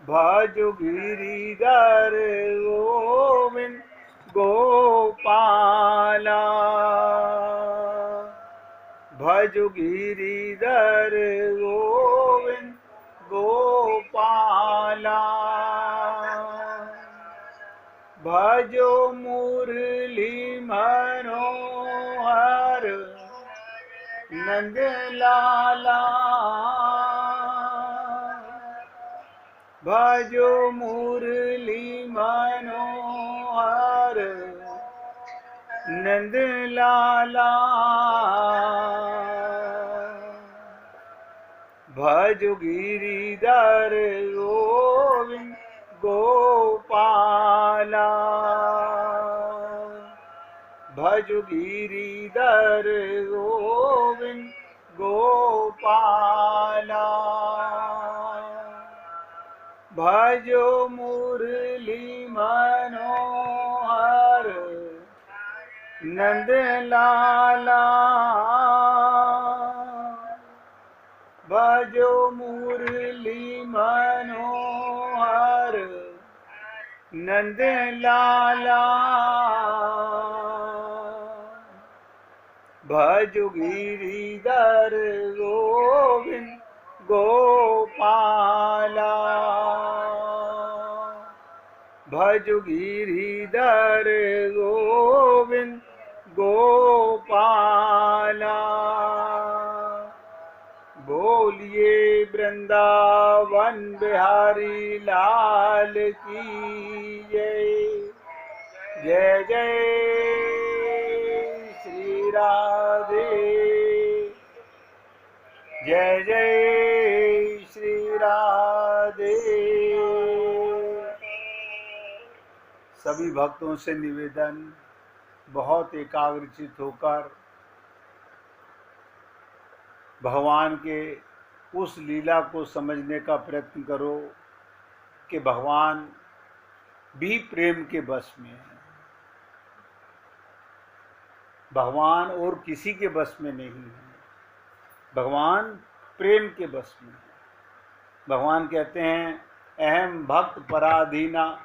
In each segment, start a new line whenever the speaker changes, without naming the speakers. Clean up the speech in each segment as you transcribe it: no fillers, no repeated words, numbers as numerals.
भजो गिरिधर गोविंद गोपाला, भजो गिरिधर गोविंद गोपाला, भजो मुरली मनोहर नंद लाला, भजो मुरली मनोहर नंद लाला, भजो गिरिधर गोविंद गोपाला, भजो गिरिधर गोविंद गोपाला, भजो मुरली मनोहर नंद लाला, भजो मुरली मनोहर नंद लाला, भजो गिरिधर गोविंद गोपाला, भजो गिरिधर गोविंद गोपाला, बोलिए वृंदावन बिहारी लाल की जय। जय जय श्री राधे, जय जय श्री राधे। सभी भक्तों से निवेदन, बहुत एकाग्रचित होकर भगवान के उस लीला को समझने का प्रयत्न करो कि भगवान भी प्रेम के बस में है। भगवान और किसी के बस में नहीं है, भगवान प्रेम के बस में है। भगवान कहते हैं अहम भक्त पराधीना।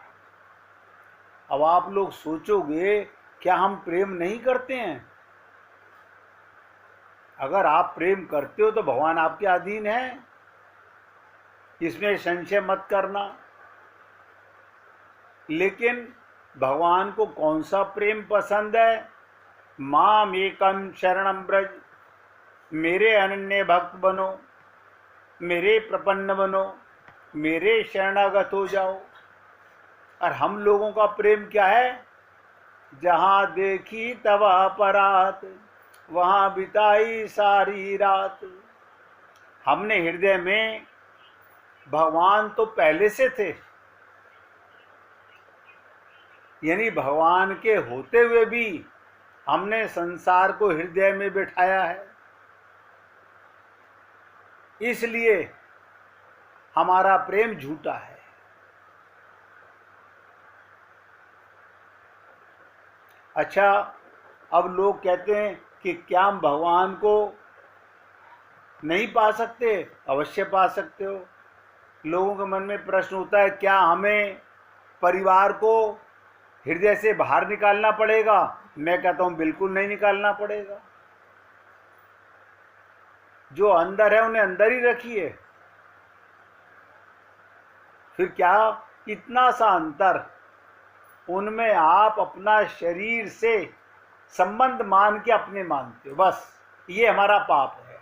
अब आप लोग सोचोगे क्या हम प्रेम नहीं करते हैं? अगर आप प्रेम करते हो तो भगवान आपके अधीन है, इसमें संशय मत करना। लेकिन भगवान को कौन सा प्रेम पसंद है? माम एकम शरणम ब्रज, मेरे अनन्य भक्त बनो, मेरे प्रपन्न बनो, मेरे शरणागत हो जाओ। और हम लोगों का प्रेम क्या है? जहाँ देखी तब अपराध, वहाँ बिताई सारी रात। हमने हृदय में भगवान तो पहले से थे, यानी भगवान के होते हुए भी हमने संसार को हृदय में बिठाया है। इसलिए हमारा प्रेम झूठा है। अच्छा, अब लोग कहते हैं कि क्या हम भगवान को नहीं पा सकते? अवश्य पा सकते हो। लोगों के मन में प्रश्न होता है क्या हमें परिवार को हृदय से बाहर निकालना पड़ेगा? मैं कहता हूं बिल्कुल नहीं निकालना पड़ेगा। जो अंदर है उन्हें अंदर ही रखिए। फिर क्या इतना सा अंतर, उनमें आप अपना शरीर से संबंध मान के अपने मानते हो, बस ये हमारा पाप है।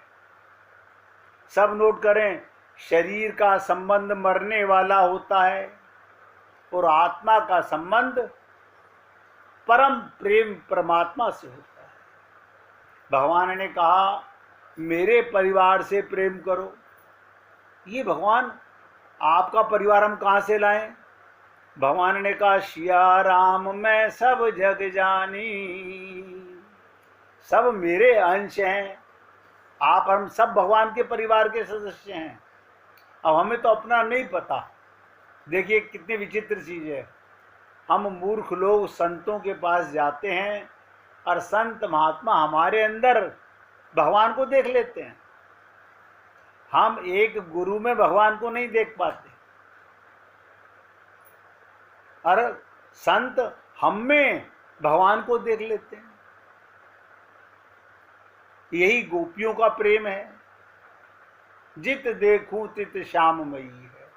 सब नोट करें, शरीर का संबंध मरने वाला होता है और आत्मा का संबंध परम प्रेम परमात्मा से होता है। भगवान ने कहा मेरे परिवार से प्रेम करो। ये भगवान आपका परिवार हम कहाँ से लाएं? भगवान ने कहा सिया राम मैं सब जग जानी, सब मेरे अंश हैं। आप हम सब भगवान के परिवार के सदस्य हैं। अब हमें तो अपना नहीं पता। देखिए कितनी विचित्र चीज़ है। हम मूर्ख लोग संतों के पास जाते हैं और संत महात्मा हमारे अंदर भगवान को देख लेते हैं। हम एक गुरु में भगवान को नहीं देख पाते, और संत हम में भगवान को देख लेते हैं। यही गोपियों का प्रेम है। जित देखूं तित श्याममयी है।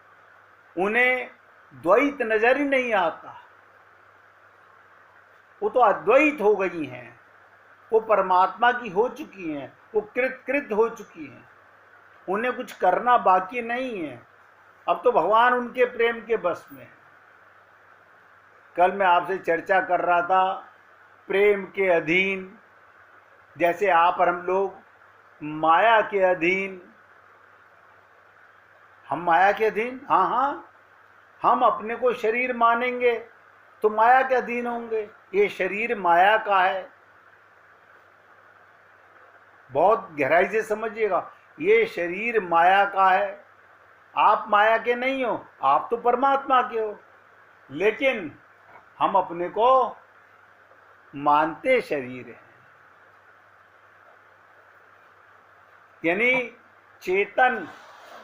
उन्हें द्वैत नजर ही नहीं आता, वो तो अद्वैत हो गई हैं, वो परमात्मा की हो चुकी हैं, वो कृत हो चुकी हैं, उन्हें कुछ करना बाकी नहीं है। अब तो भगवान उनके प्रेम के बस में है। कल मैं आपसे चर्चा कर रहा था प्रेम के अधीन, जैसे आप और हम लोग माया के अधीन। हम माया के अधीन, हाँ हाँ, हम अपने को शरीर मानेंगे तो माया के अधीन होंगे। ये शरीर माया का है, बहुत गहराई से समझिएगा। ये शरीर माया का है, आप माया के नहीं हो, आप तो परमात्मा के हो। लेकिन हम अपने को मानते शरीर हैं। यानी चेतन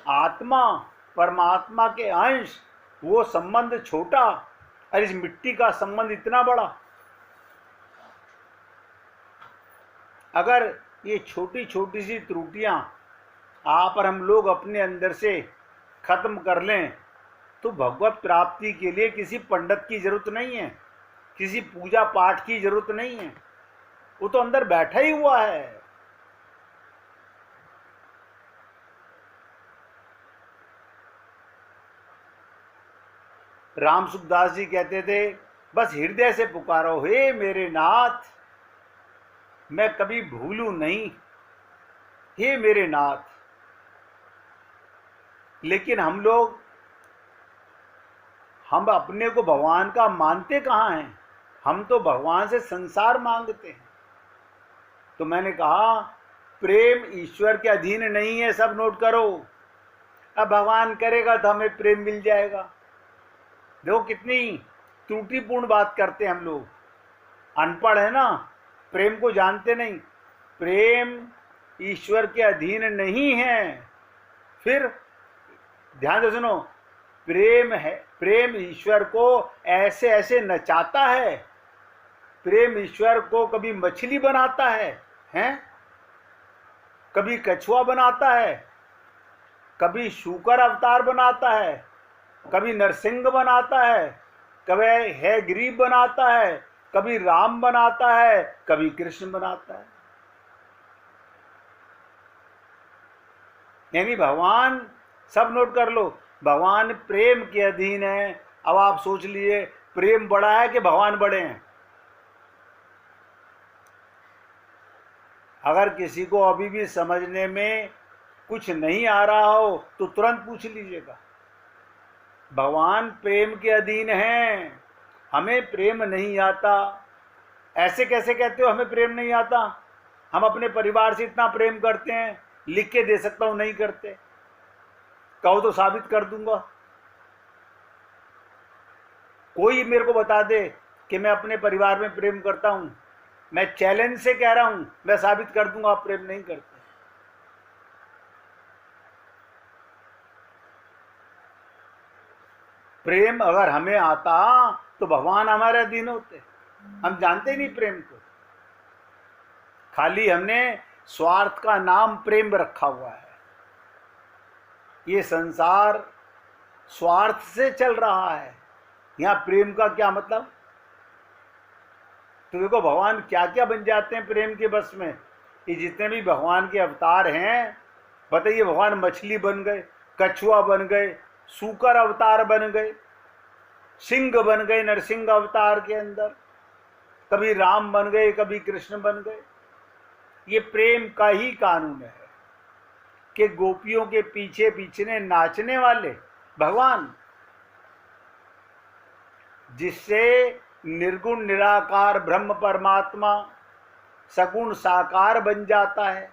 आत्मा परमात्मा के अंश, वो संबंध छोटा और इस मिट्टी का संबंध इतना बड़ा। अगर ये छोटी छोटी सी त्रुटियां आप और हम लोग अपने अंदर से खत्म कर लें तो भगवत प्राप्ति के लिए किसी पंडित की जरूरत नहीं है, किसी पूजा पाठ की जरूरत नहीं है, वो तो अंदर बैठा ही हुआ है। राम सुखदास जी कहते थे, बस हृदय से पुकारो, हे मेरे नाथ, मैं कभी भूलूं नहीं, हे मेरे नाथ। लेकिन हम अपने को भगवान का मानते कहाँ हैं? हम तो भगवान से संसार मांगते हैं। तो मैंने कहा प्रेम ईश्वर के अधीन नहीं है, सब नोट करो। अब भगवान करेगा तो हमें प्रेम मिल जाएगा। देखो कितनी त्रुटिपूर्ण बात करते हैं हम लोग, अनपढ़ है ना, प्रेम को जानते नहीं। प्रेम ईश्वर के अधीन नहीं है। फिर ध्यान से सुनो, प्रेम है, प्रेम ईश्वर को ऐसे ऐसे नचाता है। प्रेम ईश्वर को कभी मछली बनाता है, हैं? कभी कछुआ बनाता है, कभी शूकर अवतार बनाता है, कभी नरसिंह बनाता है, कभी है गरीब बनाता है, कभी राम बनाता है, कभी कृष्ण बनाता है। यानी भगवान, सब नोट कर लो, भगवान प्रेम के अधीन है। अब आप सोच लिए प्रेम बड़ा है कि भगवान बड़े हैं? अगर किसी को अभी भी समझने में कुछ नहीं आ रहा हो तो तुरंत पूछ लीजिएगा। भगवान प्रेम के अधीन हैं, हमें प्रेम नहीं आता। ऐसे कैसे कहते हो हमें प्रेम नहीं आता? हम अपने परिवार से इतना प्रेम करते हैं, लिख के दे सकता हूं, नहीं करते। कहो तो साबित कर दूंगा। कोई मेरे को बता दे कि मैं अपने परिवार में प्रेम करता हूं, मैं चैलेंज से कह रहा हूं, मैं साबित कर दूंगा आप प्रेम नहीं करते। प्रेम अगर हमें आता तो भगवान हमारे अधीन होते। हम जानते नहीं प्रेम को, खाली हमने स्वार्थ का नाम प्रेम रखा हुआ है। ये संसार स्वार्थ से चल रहा है, यहां प्रेम का क्या मतलब? तो देखो भगवान क्या क्या बन जाते हैं प्रेम के बस में। ये जितने भी भगवान के अवतार हैं, बताइए, भगवान मछली बन गए, कछुआ बन गए, सूकर अवतार बन गए, सिंह बन गए नरसिंह अवतार के अंदर, कभी राम बन गए, कभी कृष्ण बन गए। ये प्रेम का ही कानून है कि गोपियों के पीछे पीछे नाचने वाले भगवान, जिससे निर्गुण निराकार ब्रह्म परमात्मा सगुण साकार बन जाता है।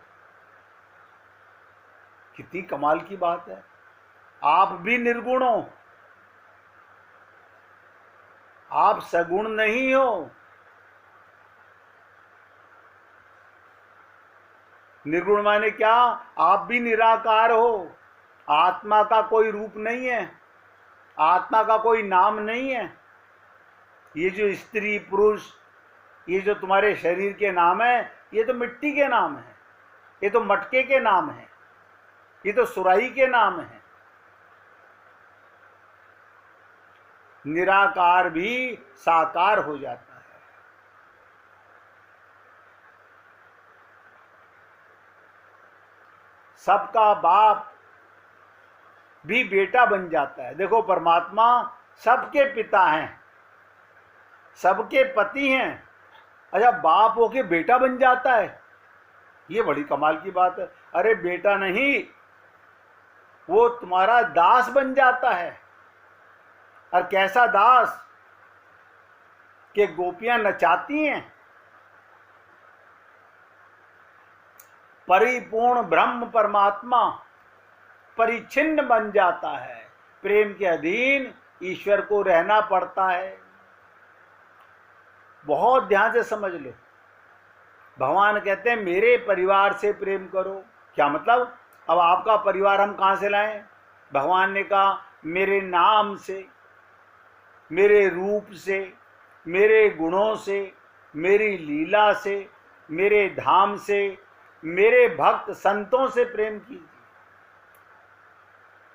कितनी कमाल की बात है। आप भी निर्गुण हो, आप सगुण नहीं हो। निर्गुण माने क्या? आप भी निराकार हो, आत्मा का कोई रूप नहीं है, आत्मा का कोई नाम नहीं है। ये जो स्त्री पुरुष, ये जो तुम्हारे शरीर के नाम है, ये तो मिट्टी के नाम है, ये तो मटके के नाम है, ये तो सुराही के नाम है। निराकार भी साकार हो जाता है। सबका बाप भी बेटा बन जाता है। देखो, परमात्मा सबके पिता हैं, सबके पति हैं, अच्छा बाप होके बेटा बन जाता है, ये बड़ी कमाल की बात है। अरे बेटा नहीं, वो तुम्हारा दास बन जाता है। और कैसा दास कि गोपियां नचाती हैं। परिपूर्ण ब्रह्म परमात्मा परिच्छिन्न बन जाता है। प्रेम के अधीन ईश्वर को रहना पड़ता है। बहुत ध्यान से समझ लो। भगवान कहते हैं मेरे परिवार से प्रेम करो। क्या मतलब? अब आपका परिवार हम कहाँ से लाएं? भगवान ने कहा मेरे नाम से, मेरे रूप से, मेरे गुणों से, मेरी लीला से, मेरे धाम से, मेरे भक्त संतों से प्रेम कीजिए।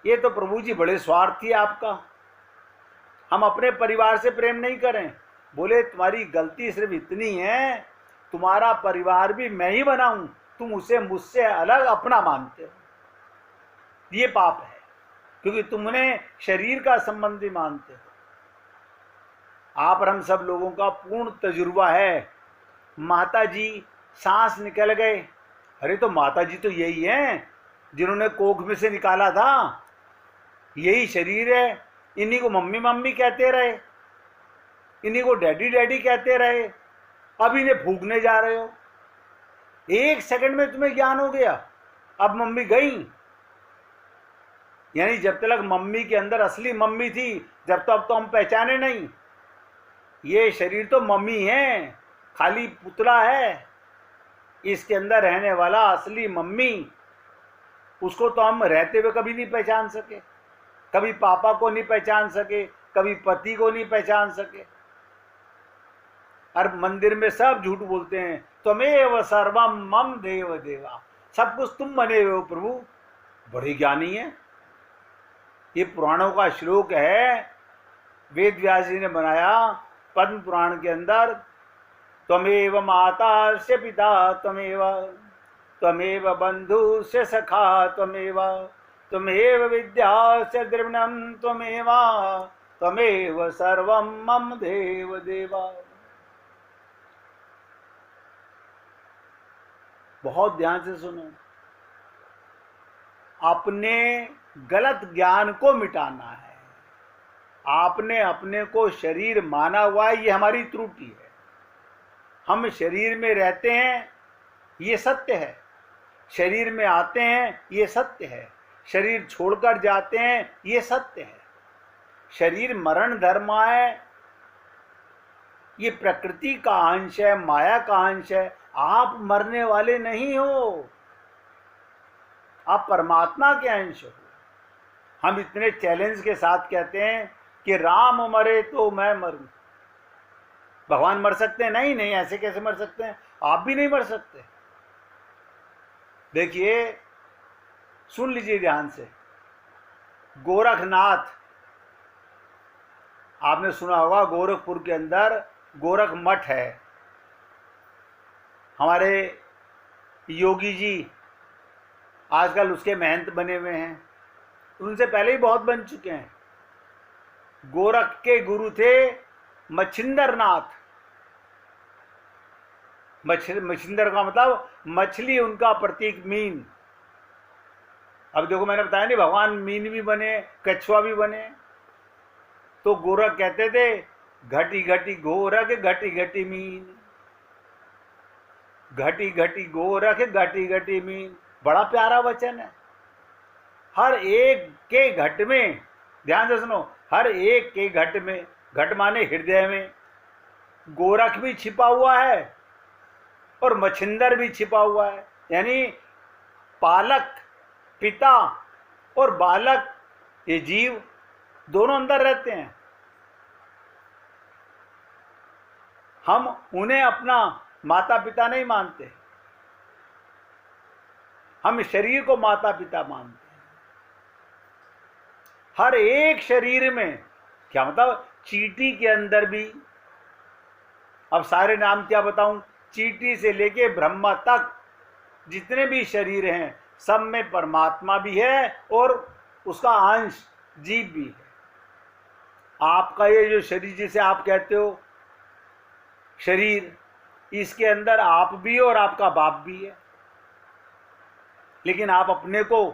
ये तो प्रभु जी बड़े स्वार्थी आपका। हम अपने परिवार से प्रेम नहीं करें। बोले तुम्हारी गलती सिर्फ इतनी है, तुम्हारा परिवार भी मैं ही बनाऊं, तुम उसे मुझसे अलग अपना मानते हो। ये पाप है, क्योंकि तुमने शरीर का संबंधी मानते हो। आप और हम सब लोगों का पूर्ण तजुर्बा है। माता जी सांस निकल गए, अरे तो माता जी तो यही हैं जिन्होंने कोख में से निकाला था, यही शरीर है। इन्हीं को मम्मी मम्मी कहते रहे, इन्हीं को डैडी डैडी कहते रहे, अब इन्हें फूकने जा रहे हो। एक सेकंड में तुम्हें ज्ञान हो गया, अब मम्मी गई। यानी जब तक मम्मी के अंदर असली मम्मी थी, जब तक तो हम पहचाने नहीं। ये शरीर तो मम्मी है, खाली पुतला है। इसके अंदर रहने वाला असली मम्मी, उसको तो हम रहते हुए कभी नहीं पहचान सके। कभी पापा को नहीं पहचान सके, कभी पति को नहीं पहचान सके। और मंदिर में सब झूठ बोलते हैं, त्वमेव सर्वम मम देव देवा, सब कुछ तुम बने हुए हो प्रभु। बड़े ज्ञानी है। ये पुराणों का श्लोक है, वेद व्यास जी ने बनाया पद्म पुराण के अंदर। त्वमेव माता से पिता त्वमेव, त्वमेव बंधु से सखा त्वमेव, त्वमेव विद्या से द्रविणम त्वमेव, त्वमेव सर्वम मम देव देवा। बहुत ध्यान से सुनो। अपने गलत ज्ञान को मिटाना है। आपने अपने को शरीर माना हुआ है, ये हमारी त्रुटि है। हम शरीर में रहते हैं, ये सत्य है। शरीर में आते हैं, ये सत्य है। शरीर छोड़कर जाते हैं, ये सत्य है। शरीर मरण धर्म है, ये प्रकृति का अंश है, माया का अंश है। आप मरने वाले नहीं हो, आप परमात्मा के अंश हो। हम इतने चैलेंज के साथ कहते हैं कि राम मरे तो मैं मरूं। भगवान मर सकते हैं? नहीं नहीं, ऐसे कैसे मर सकते हैं? आप भी नहीं मर सकते। देखिए, सुन लीजिए ध्यान से। गोरखनाथ, आपने सुना होगा, गोरखपुर के अंदर गोरख मठ है। हमारे योगी जी आजकल उसके महंत बने हुए हैं, उनसे पहले ही बहुत बन चुके हैं। गोरख के गुरु थे मच्छिंदर नाथ। मच्छिंदर का मतलब मछली, उनका प्रतीक मीन। अब देखो, मैंने बताया नहीं, भगवान मीन भी बने, कछुआ भी बने। तो गोरख कहते थे घटी घटी गोरख घटी घटी मीन, घटी घटी गोरख घटी घटी मीन। बड़ा प्यारा वचन है। हर एक के घट में, ध्यान से सुनो, हर एक के घट में, घट माने हृदय में, गोरख भी छिपा हुआ है और मच्छिंदर भी छिपा हुआ है। यानी पालक, पिता और बालक, ये जीव दोनों अंदर रहते हैं। हम उन्हें अपना माता पिता नहीं मानते, हम शरीर को माता पिता मानते हैं। हर एक शरीर में, क्या मतलब, चींटी के अंदर भी, अब सारे नाम क्या बताऊं, चींटी से लेके ब्रह्मा तक जितने भी शरीर हैं सब में परमात्मा भी है और उसका अंश जीव भी है। आपका ये जो शरीर जिसे आप कहते हो शरीर, इसके अंदर आप भी और आपका बाप भी है, लेकिन आप अपने को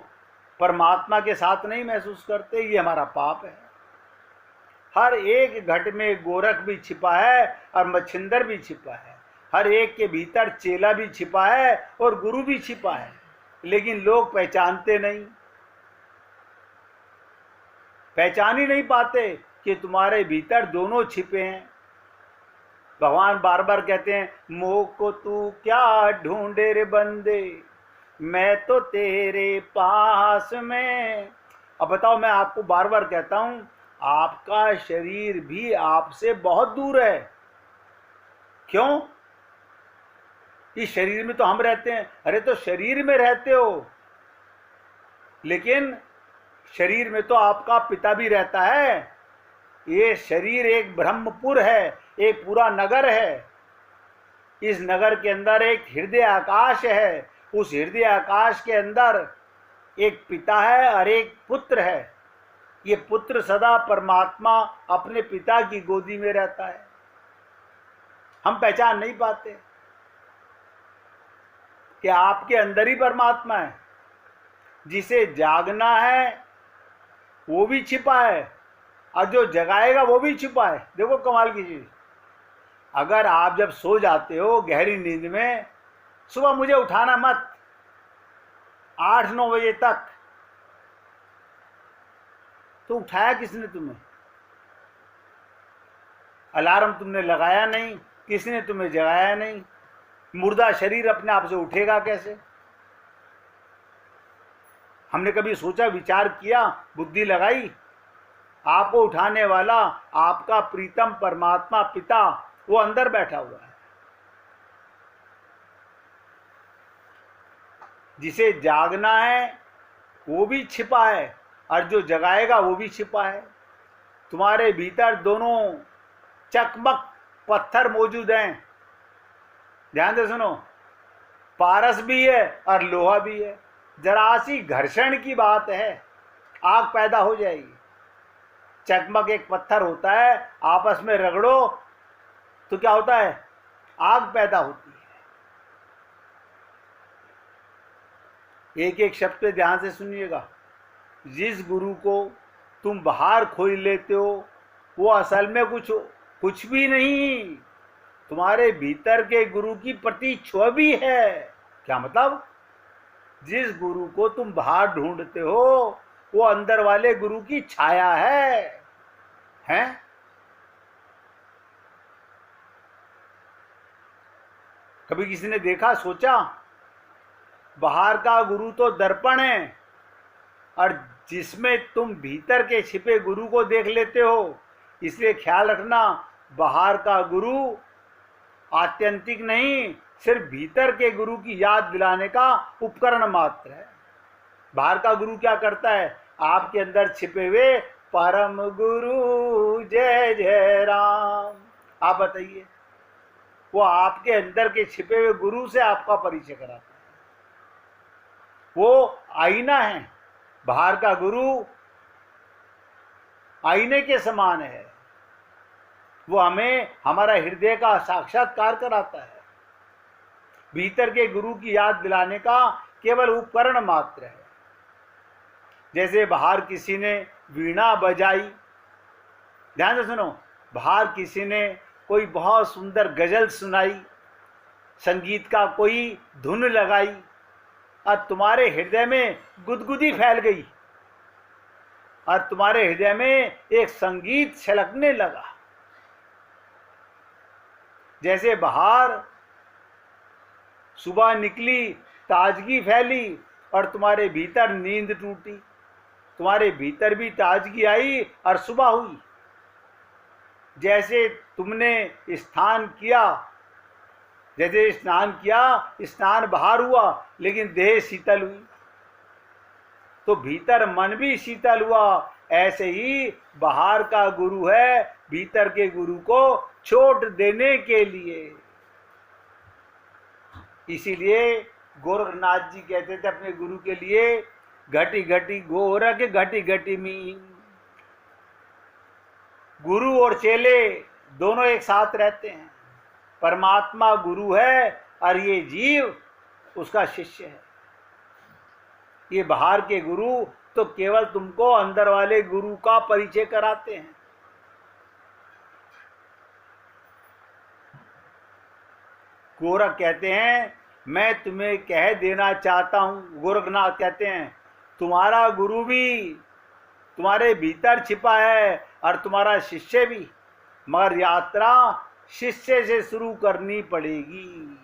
परमात्मा के साथ नहीं महसूस करते। ये हमारा पाप है। हर एक घट में गोरख भी छिपा है और मच्छिंदर भी छिपा है। हर एक के भीतर चेला भी छिपा है और गुरु भी छिपा है, लेकिन लोग पहचानते नहीं, पहचान ही नहीं पाते कि तुम्हारे भीतर दोनों छिपे हैं। भगवान बार बार कहते हैं, मोह को तू क्या ढूंढे रे बंदे, मैं तो तेरे पास में। अब बताओ, मैं आपको बार बार कहता हूं, आपका शरीर भी आपसे बहुत दूर है। क्यों? इस शरीर में तो हम रहते हैं। अरे तो शरीर में रहते हो, लेकिन शरीर में तो आपका पिता भी रहता है। ये शरीर एक ब्रह्मपुर है, एक पूरा नगर है। इस नगर के अंदर एक हृदय आकाश है। उस हृदय आकाश के अंदर एक पिता है और एक पुत्र है। ये पुत्र सदा परमात्मा अपने पिता की गोदी में रहता है। हम पहचान नहीं पाते कि आपके अंदर ही परमात्मा है। जिसे जागना है वो भी छिपा है और जो जगाएगा वो भी छिपा है। देखो कमाल की चीज, अगर आप जब सो जाते हो गहरी नींद में, सुबह मुझे उठाना मत 8-9 बजे तक, तो उठाया किसने तुम्हें? अलार्म तुमने लगाया नहीं, किसने तुम्हें जगाया नहीं। मुर्दा शरीर अपने आप से उठेगा कैसे? हमने कभी सोचा, विचार किया, बुद्धि लगाई? आपको उठाने वाला आपका प्रीतम परमात्मा पिता वो अंदर बैठा हुआ है। जिसे जागना है वो भी छिपा है और जो जगाएगा वो भी छिपा है। तुम्हारे भीतर दोनों चकमक पत्थर मौजूद हैं। ध्यान से सुनो, पारस भी है और लोहा भी है। जरा सी घर्षण की बात है, आग पैदा हो जाएगी। चकमक एक पत्थर होता है, आपस में रगड़ो तो क्या होता है? आग पैदा होती है। एक एक शब्द पे ध्यान से सुनिएगा। जिस गुरु को तुम बाहर खोज लेते हो वो असल में कुछ भी नहीं, तुम्हारे भीतर के गुरु की प्रतिच्छवि है। क्या मतलब? जिस गुरु को तुम बाहर ढूंढते हो वो अंदर वाले गुरु की छाया है। हैं? कभी किसी ने देखा, सोचा? बाहर का गुरु तो दर्पण है और जिसमें तुम भीतर के छिपे गुरु को देख लेते हो। इसलिए ख्याल रखना, बाहर का गुरु आत्यंतिक नहीं, सिर्फ भीतर के गुरु की याद दिलाने का उपकरण मात्र है। बाहर का गुरु क्या करता है? आपके अंदर छिपे हुए परम गुरु जय जय राम, आप बताइए, वो आपके अंदर के छिपे हुए गुरु से आपका परिचय कराता है। वो आईना है। बाहर का गुरु आईने के समान है। वो हमें हमारा हृदय का साक्षात्कार कराता है। भीतर के गुरु की याद दिलाने का केवल उपकरण मात्र है। जैसे बाहर किसी ने वीणा बजाई, ध्यान से सुनो, बाहर किसी ने कोई बहुत सुंदर गजल सुनाई, संगीत का कोई धुन लगाई और तुम्हारे हृदय में गुदगुदी फैल गई और तुम्हारे हृदय में एक संगीत छलकने लगा। जैसे बाहर सुबह निकली ताजगी फैली और तुम्हारे भीतर नींद टूटी, तुम्हारे भीतर भी ताजगी आई और सुबह हुई। जैसे तुमने स्नान किया, जैसे स्नान किया, स्नान बाहर हुआ लेकिन देह शीतल हुई, तो भीतर मन भी शीतल हुआ। ऐसे ही बाहर का गुरु है भीतर के गुरु को चोट देने के लिए। इसीलिए गोरखनाथ जी कहते थे अपने गुरु के लिए, घटी घटी गोरख घटी घटी मीन। गुरु और चेले दोनों एक साथ रहते हैं। परमात्मा गुरु है और ये जीव उसका शिष्य है। ये बाहर के गुरु तो केवल तुमको अंदर वाले गुरु का परिचय कराते हैं। गोरख कहते हैं मैं तुम्हें कह देना चाहता हूं, गोरखनाथ कहते हैं तुम्हारा गुरु भी तुम्हारे भीतर छिपा है और तुम्हारा शिष्य भी, मगर यात्रा शिष्य से शुरू करनी पड़ेगी।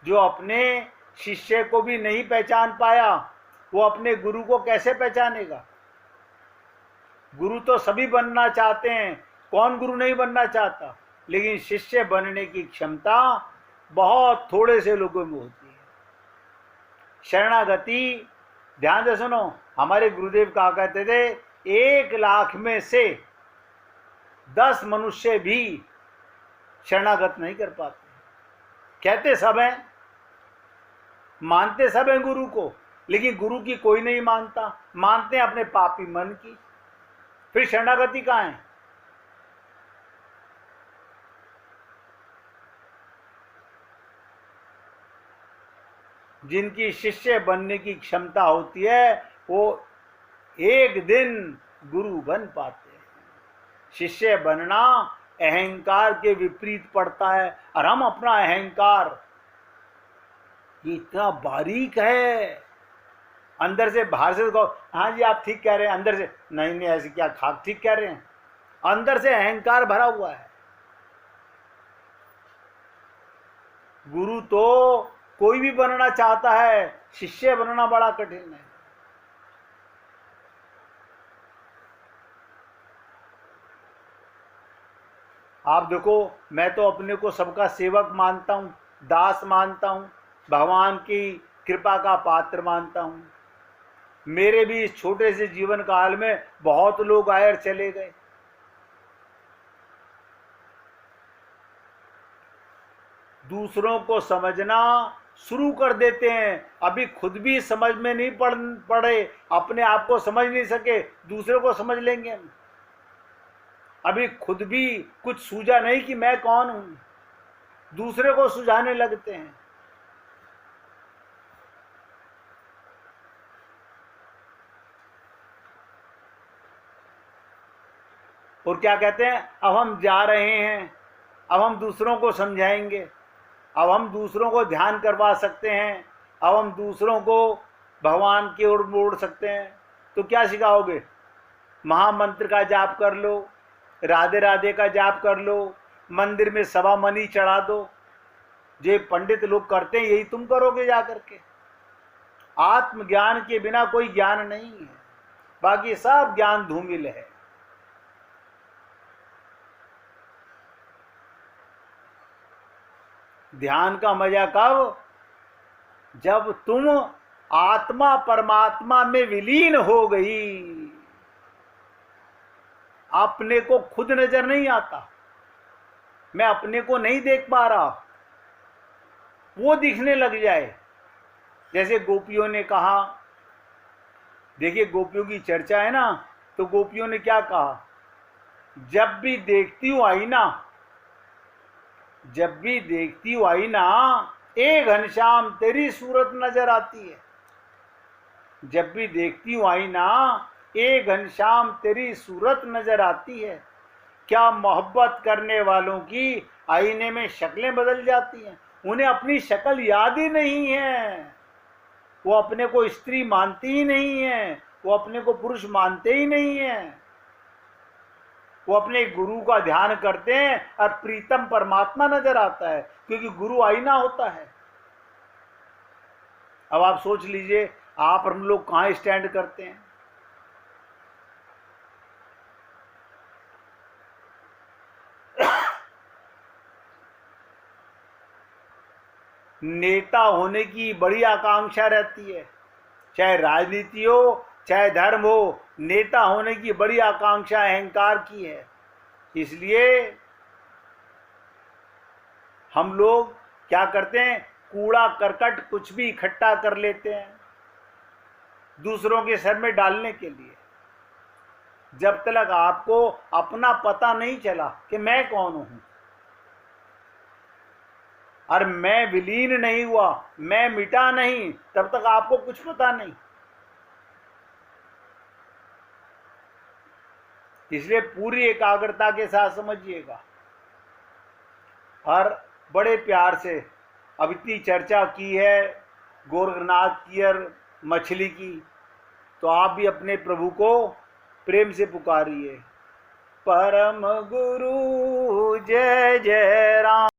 जो अपने शिष्य को भी नहीं पहचान पाया वो अपने गुरु को कैसे पहचानेगा। गुरु तो सभी बनना चाहते हैं, कौन गुरु नहीं बनना चाहता, लेकिन शिष्य बनने की क्षमता बहुत थोड़े से लोगों में होती है। शरणागति, ध्यान से सुनो, हमारे गुरुदेव कहा करते थे 1 लाख में से 10 मनुष्य भी शरणागत नहीं कर पाते। कहते सब हैं, मानते सब हैं गुरु को, लेकिन गुरु की कोई नहीं मानता, मानते हैं अपने पापी मन की। फिर शरणागति कहाँ है। जिनकी शिष्य बनने की क्षमता होती है वो एक दिन गुरु बन पाते हैं। शिष्य बनना अहंकार के विपरीत पड़ता है, और हम अपना अहंकार ये इतना बारीक है, अंदर से बाहर से तो हाँ जी आप ठीक कह रहे हैं, अंदर से नहीं नहीं ऐसे क्या खाक ठीक कह रहे हैं, अंदर से अहंकार भरा हुआ है। गुरु तो कोई भी बनना चाहता है, शिष्य बनना बड़ा कठिन है। आप देखो, मैं तो अपने को सबका सेवक मानता हूँ, दास मानता हूँ, भगवान की कृपा का पात्र मानता हूँ। मेरे भी इस छोटे से जीवन काल में बहुत लोग आए और चले गए। दूसरों को समझना शुरू कर देते हैं, अभी खुद भी समझ में नहीं पड़े, अपने आप को समझ नहीं सके, दूसरों को समझ लेंगे। अभी खुद भी कुछ सूझा नहीं कि मैं कौन हूं, दूसरे को सुझाने लगते हैं। और क्या कहते हैं, अब हम जा रहे हैं, अब हम दूसरों को समझाएंगे, अब हम दूसरों को ध्यान करवा सकते हैं, अब हम दूसरों को भगवान की ओर मोड़ सकते हैं। तो क्या सिखाओगे, महामंत्र का जाप कर लो, राधे राधे का जाप कर लो, मंदिर में सवा मनी चढ़ा दो, जो पंडित लोग करते हैं यही तुम करोगे जा करके। आत्मज्ञान के बिना कोई ज्ञान नहीं है, बाकी सब ज्ञान धूमिल है। ध्यान का मजा कब, जब तुम आत्मा परमात्मा में विलीन हो गई, अपने को खुद नजर नहीं आता, मैं अपने को नहीं देख पा रहा, वो दिखने लग जाए। जैसे गोपियों ने कहा, देखिए गोपियों की चर्चा है ना, तो गोपियों ने क्या कहा, जब भी देखती हूं आईना, जब भी देखती हूं आईना, ए घनश्याम तेरी सूरत नजर आती है। जब भी देखती हूं आईना, ए घनश्याम तेरी सूरत नजर आती है। क्या मोहब्बत करने वालों की आईने में शक्लें बदल जाती हैं, उन्हें अपनी शक्ल याद ही नहीं है, वो अपने को स्त्री मानती ही नहीं है, वो अपने को पुरुष मानते ही नहीं है। वो अपने गुरु का ध्यान करते हैं और प्रीतम परमात्मा नजर आता है, क्योंकि गुरु आईना होता है। अब आप सोच लीजिए, आप हम लोग कहाँ स्टैंड करते हैं। नेता होने की बड़ी आकांक्षा रहती है, चाहे राजनीति हो चाहे धर्म हो, नेता होने की बड़ी आकांक्षा अहंकार की है। इसलिए हम लोग क्या करते हैं, कूड़ा करकट कुछ भी इकट्ठा कर लेते हैं दूसरों के सर में डालने के लिए। जब तक आपको अपना पता नहीं चला कि मैं कौन हूं और मैं विलीन नहीं हुआ, मैं मिटा नहीं, तब तक आपको कुछ पता नहीं। इसलिए पूरी एकाग्रता के साथ समझिएगा। और बड़े प्यार से अब इतनी चर्चा की है गोरखनाथ की और मछली की, तो आप भी अपने प्रभु को प्रेम से पुकारिए। परम गुरु जय जय राम।